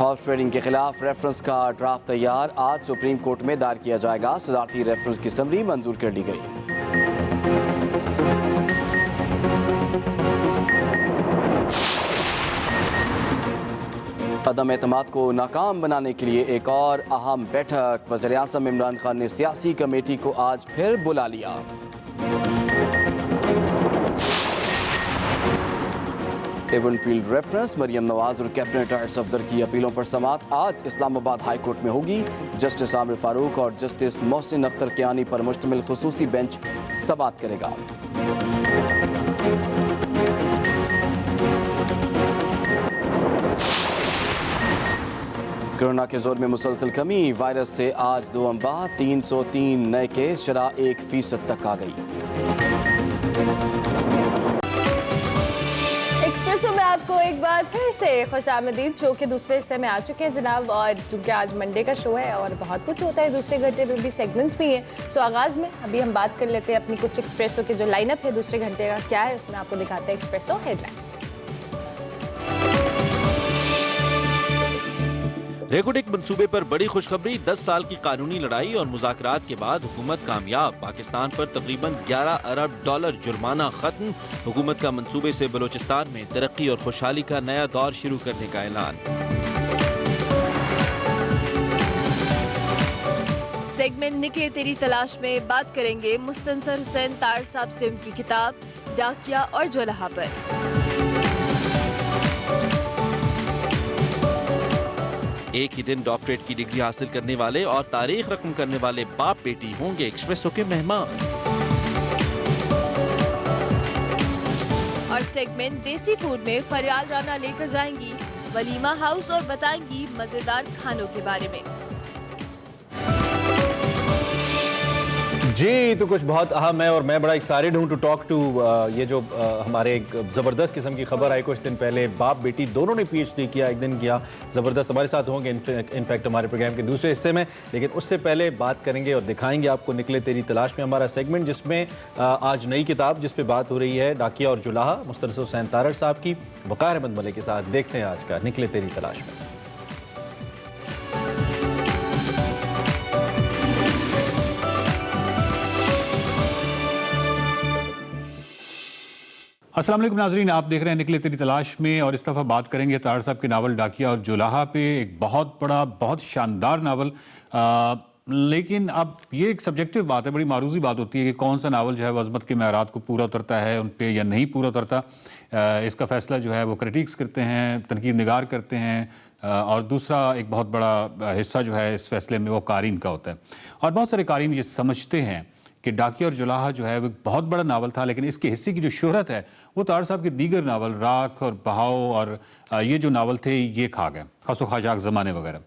Horse trading کے خلاف reference کا ڈرافٹ تیار، آج سپریم کورٹ میں دائر کیا جائے گا۔ صدارتی ریفرنس کی سمری منظور کر لی گئی۔ عدم اعتماد کو ناکام بنانے کے لیے ایک اور اہم بیٹھک، وزیر اعظم عمران خان نے سیاسی کمیٹی کو آج پھر بلا لیا۔ Even field reference, Maryam Nawaz اور کیبنٹ ارشد صفدر کی اپیلوں پر سماعت آج اسلام آباد ہائی کورٹ میں ہوگی۔ جسٹس عامر فاروق اور جسٹس محسن اختر کیانی پر مشتمل خصوصی بینچ سماعت کرے گا۔ کورونا کے زور میں مسلسل کمی، وائرس سے آج 2 اموات، 303 نئے کیس، شرح 1% تک آ گئی۔ ایکسپریسو میں آپ کو ایک بار پھر سے خوش آمدید۔ شو کے دوسرے حصے میں آ چکے ہیں جناب، اور کیونکہ آج منڈے کا شو ہے اور بہت کچھ ہوتا ہے، دوسرے گھنٹے میں بھی سیگمنٹس بھی ہیں، سو آغاز میں ابھی ہم بات کر لیتے ہیں اپنی کچھ ایکسپریسو کے جو لائن اپ ہے دوسرے گھنٹے کا کیا ہے، اس میں آپ کو دکھاتے ہیں ایکسپریسو ہیڈ لائن۔ ریکوٹک منصوبے پر بڑی خوشخبری، 10 سال کی قانونی لڑائی اور مذاکرات کے بعد حکومت کامیاب، پاکستان پر تقریباً $11 ارب جرمانہ ختم، حکومت کا منصوبے سے بلوچستان میں ترقی اور خوشحالی کا نیا دور شروع کرنے کا اعلان۔ سیگمنٹ نکلے تیری تلاش میں بات کریں گے مستنصر حسین طاہر صاحب سے ان کی کتاب ڈاکیا اور جولہا پر۔ ایک ہی دن ڈاکٹریٹ کی ڈگری حاصل کرنے والے اور تاریخ رقم کرنے والے باپ بیٹی ہوں گے ایکسپریسو کے مہمان۔ اور سیگمنٹ دیسی فوڈ میں فریال رانا لے کر جائیں گی ولیمہ ہاؤس اور بتائیں گی مزیدار کھانوں کے بارے میں۔ جی تو کچھ بہت اہم ہے اور میں بڑا ایکسائٹڈ ہوں ٹو ٹاک ٹو یہ جو ہمارے ایک زبردست قسم کی خبر آئی کچھ دن پہلے، باپ بیٹی دونوں نے پی ایچ ڈی کیا، ایک دن کیا، زبردست ہمارے ساتھ ہوں گے انفیکٹ ہمارے پروگرام کے دوسرے حصے میں، لیکن اس سے پہلے بات کریں گے اور دکھائیں گے آپ کو نکلے تیری تلاش میں ہمارا سیگمنٹ، جس میں آج نئی کتاب جس پہ بات ہو رہی ہے ڈاکیا اور جولہا، مستنصر حسین طاہر صاحب کی، وقار احمد ملک کے ساتھ دیکھتے ہیں آج کا نکلے تیری تلاش میں۔ السلام علیکم ناظرین، آپ دیکھ رہے ہیں نکلے تیری تلاش میں، اور اس دفعہ بات کریں گے طاہر صاحب کے ناول ڈاکیا اور جولہا پہ، ایک بہت بڑا بہت شاندار ناول، لیکن اب یہ ایک سبجیکٹیو بات ہے، بڑی معروضی بات ہوتی ہے کہ کون سا ناول جو ہے وہ عظمت کے معیارات کو پورا اترتا ہے ان پہ یا نہیں پورا اترتا۔ اس کا فیصلہ جو ہے وہ کریٹکس کرتے ہیں، تنقید نگار کرتے ہیں، اور دوسرا ایک بہت بڑا حصہ جو ہے اس فیصلے میں وہ قارئین کا ہوتا ہے، اور بہت سارے قارئین یہ سمجھتے ہیں کہ ڈاکیا اور جولہا جو ہے وہ بہت بڑا ناول تھا، لیکن اس کے حصے کی جو شہرت ہے وہ طاہر صاحب کے دیگر ناول راکھ اور بہاؤ اور یہ جو ناول تھے یہ کھا گئے، خاص و خاجاک زمانے وغیرہ۔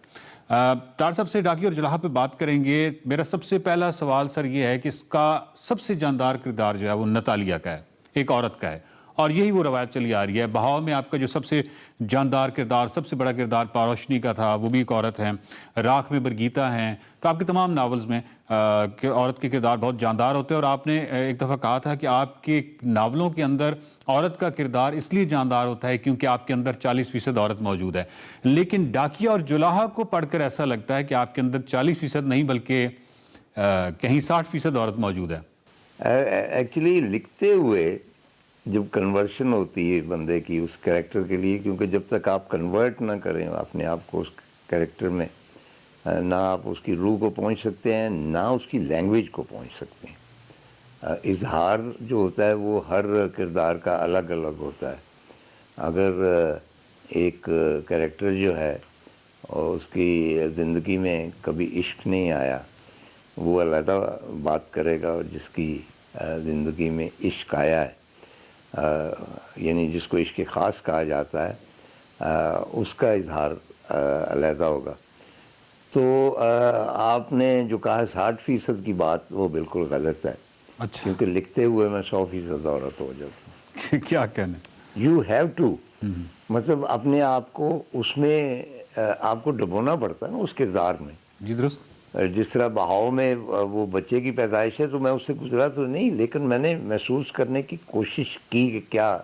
طاہر صاحب سے ڈاکیا اور جولہا پہ بات کریں گے۔ میرا سب سے پہلا سوال سر یہ ہے کہ اس کا سب سے جاندار کردار جو ہے وہ نتالیہ کا ہے، ایک عورت کا ہے، اور یہی وہ روایت چلی آ رہی ہے۔ بہاؤ میں آپ کا جو سب سے جاندار کردار، سب سے بڑا کردار پاروشنی کا تھا، وہ بھی ایک عورت ہیں۔ راکھ میں برگیتا ہیں۔ تو آپ کے تمام ناولز میں عورت کے کردار بہت جاندار ہوتے ہیں، اور آپ نے ایک دفعہ کہا تھا کہ آپ کے ناولوں کے اندر عورت کا کردار اس لیے جاندار ہوتا ہے کیونکہ آپ کے اندر 40% عورت موجود ہے، لیکن ڈاکیا اور جولہا کو پڑھ کر ایسا لگتا ہے کہ آپ کے اندر 40% نہیں بلکہ کہیں 60% عورت موجود ہے۔ ایکچولی لکھتے ہوئے جب کنورشن ہوتی ہے بندے کی اس کریکٹر کے لیے، کیونکہ جب تک آپ کنورٹ نہ کریں اپنے آپ کو اس کریکٹر میں، نہ آپ اس کی روح کو پہنچ سکتے ہیں، نہ اس کی لینگویج کو پہنچ سکتے ہیں۔ اظہار جو ہوتا ہے وہ ہر کردار کا الگ الگ ہوتا ہے۔ اگر ایک کریکٹر جو ہے اور اس کی زندگی میں کبھی عشق نہیں آیا، وہ علیحدہ بات کرے گا، اور جس کی زندگی میں عشق آیا ہے، یعنی جس کو عشق خاص کہا جاتا ہے، اس کا اظہار علیحدہ ہوگا۔ تو آپ نے جو کہا 60% کی بات، وہ بالکل غلط ہے، کیونکہ لکھتے ہوئے میں 100% عورت ہو جاتا ہوں۔ کیا کہنے؟ یو ہیو ٹو، مطلب اپنے آپ کو اس میں آپ کو ڈبونا پڑتا ہے نا اس کردار میں۔ جی درست۔ جس طرح بہاؤ میں وہ بچے کی پیدائش ہے، تو میں اس سے گزرا تو نہیں، لیکن میں نے محسوس کرنے کی کوشش کی کہ کیا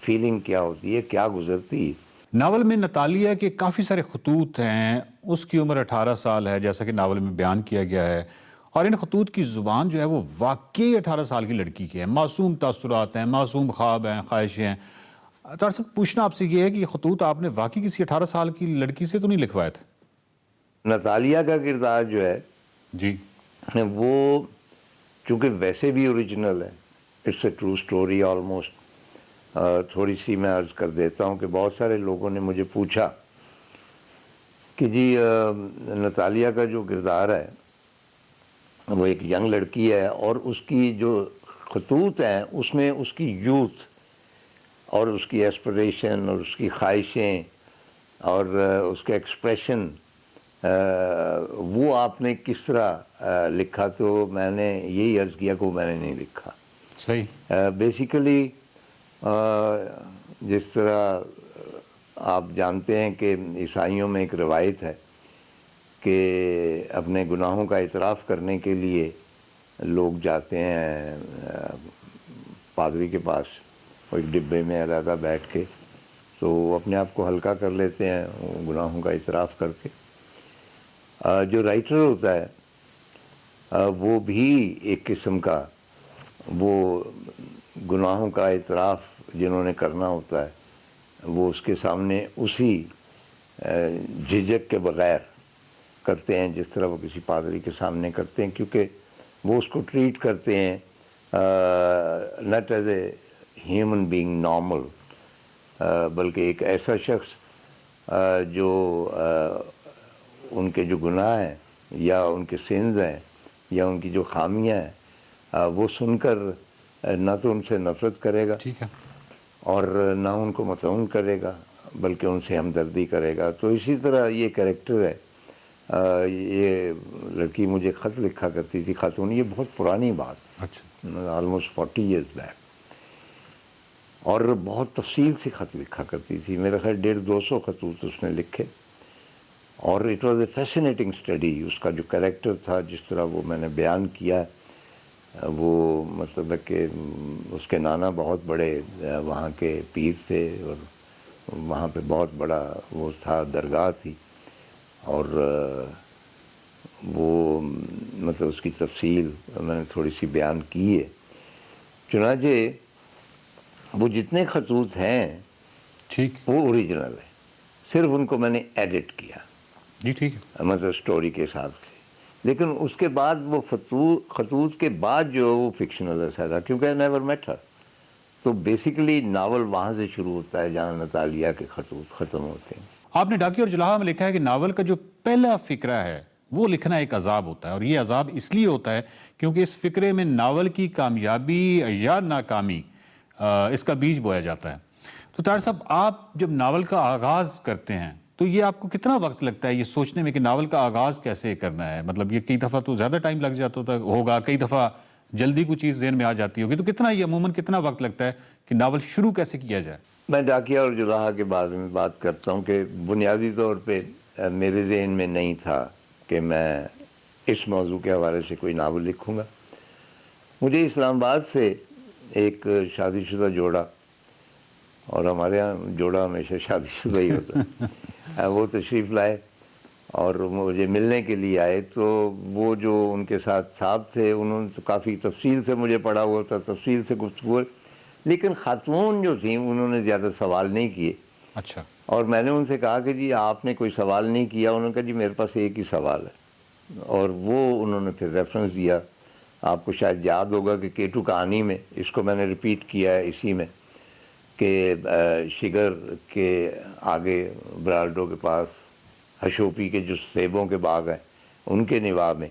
فیلنگ کیا ہوتی ہے، کیا گزرتی ہے۔ ناول میں نتالیہ کے کافی سارے خطوط ہیں، اس کی عمر 18 سال ہے جیسا کہ ناول میں بیان کیا گیا ہے، اور ان خطوط کی زبان جو ہے وہ واقعی 18 سال کی لڑکی کی ہے، معصوم تاثرات ہیں، معصوم خواب ہیں، خواہشیں ہیں۔ طاہر صاحب پوچھنا آپ سے یہ ہے کہ یہ خطوط آپ نے واقعی کسی 18 سال کی لڑکی سے تو نہیں لکھوائے تھے؟ نتالیہ کا کردار جو ہے جی وہ چونکہ ویسے بھی اوریجنل ہے، it's a true story almost. تھوڑی سی میں عرض کر دیتا ہوں کہ بہت سارے لوگوں نے مجھے پوچھا کہ جی نتالیہ کا جو کردار ہے وہ ایک ینگ لڑکی ہے، اور اس کی جو خطوط ہیں اس میں اس کی یوتھ اور اس کی ایسپریشن اور اس کی خواہشیں اور اس کا ایکسپریشن وہ آپ نے کس طرح لکھا؟ تو میں نے یہی عرض کیا کہ وہ میں نے نہیں لکھا۔ صحیح۔ بیسیکلی جس طرح آپ جانتے ہیں کہ عیسائیوں میں ایک روایت ہے کہ اپنے گناہوں کا اعتراف کرنے کے لیے لوگ جاتے ہیں پادری کے پاس، وہ ایک ڈبے میں علیحدہ بیٹھ کے، تو وہ اپنے آپ کو ہلکا کر لیتے ہیں گناہوں کا اعتراف کر کے۔ جو رائٹر ہوتا ہے وہ بھی ایک قسم کا وہ گناہوں کا اعتراف جنہوں نے کرنا ہوتا ہے وہ اس کے سامنے اسی جھجک کے بغیر کرتے ہیں جس طرح وہ کسی پادری کے سامنے کرتے ہیں، کیونکہ وہ اس کو ٹریٹ کرتے ہیں not as a human being normal, بلکہ ایک ایسا شخص جو ان کے جو گناہ ہیں یا ان کے سینز ہیں یا ان کی جو خامیاں ہیں وہ سن کر نہ تو ان سے نفرت کرے گا ٹھیک ہے، اور نہ ان کو مطعون کرے گا بلکہ ان سے ہمدردی کرے گا۔ تو اسی طرح یہ کریکٹر ہے۔ یہ لڑکی مجھے خط لکھا کرتی تھی، خاتون، یہ بہت پرانی بات، اچھا، آلموسٹ 40 ایئرز بیک، اور بہت تفصیل سے خط لکھا کرتی تھی۔ میرا خیال 150-200 خطوط اس نے لکھے، اور it was a fascinating study. اس کا جو کریکٹر تھا، جس طرح وہ میں نے بیان کیا، وہ مطلب ہے کہ اس کے نانا بہت بڑے وہاں کے پیر تھے، اور وہاں پہ بہت بڑا وہ تھا، درگاہ تھی، اور وہ مطلب اس کی تفصیل میں نے تھوڑی سی بیان کی ہے۔ چنانچہ وہ جتنے خطوط ہیں ٹھیک، وہ اوریجنل ہے، صرف ان کو میں نے ایڈٹ کیا، جی ٹھیک ہے، مطلب سٹوری کے حساب سے۔ لیکن اس کے بعد وہ خطوط کے بعد جو وہ فکشنل ایسا تھا، کیونکہ I never met her، تو بیسیکلی ناول وہاں سے شروع ہوتا ہے جہاں نتالیہ کے خطوط ختم ہوتے ہیں۔ آپ نے ڈاکیہ اور جولہا میں لکھا ہے کہ ناول کا جو پہلا فقرہ ہے وہ لکھنا ایک عذاب ہوتا ہے، اور یہ عذاب اس لیے ہوتا ہے کیونکہ اس فقرے میں ناول کی کامیابی یا ناکامی اس کا بیج بویا جاتا ہے۔ تو طاہر صاحب، آپ جب ناول کا آغاز کرتے ہیں تو یہ آپ کو کتنا وقت لگتا ہے یہ سوچنے میں کہ ناول کا آغاز کیسے کرنا ہے؟ مطلب یہ کئی دفعہ تو زیادہ ٹائم لگ جاتا ہوگا، کئی دفعہ جلدی کوئی چیز ذہن میں آ جاتی ہوگی، تو کتنا یہ عموماً کتنا وقت لگتا ہے کہ ناول شروع کیسے کیا جائے؟ میں ڈاکیہ اور جولہا کے بارے میں بات کرتا ہوں کہ بنیادی طور پہ میرے ذہن میں نہیں تھا کہ میں اس موضوع کے حوالے سے کوئی ناول لکھوں گا۔ مجھے اسلام آباد سے ایک شادی شدہ جوڑا، اور ہمارے ہاں جوڑا ہمیشہ شادی شدہ ہی ہوتا ہے، وہ تشریف لائے اور مجھے ملنے کے لیے آئے۔ تو وہ جو ان کے ساتھ صاحب تھے انہوں نے تو کافی تفصیل سے مجھے پڑھا ہوا تھا، تفصیل سے گفتگو، لیکن خاتون جو تھیں انہوں نے زیادہ سوال نہیں کیے۔ اچھا، اور میں نے ان سے کہا کہ جی آپ نے کوئی سوال نہیں کیا؟ انہوں نے کہا جی میرے پاس ایک ہی سوال ہے، اور وہ انہوں نے پھر ریفرنس دیا۔ آپ کو شاید یاد ہوگا کہ کیٹو کہانی میں اس کو میں نے ریپیٹ کیا ہے اسی میں، کہ شگر کے آگے برالڈو کے پاس ہشوپی کے جو سیبوں کے باغ ہیں ان کے نواح میں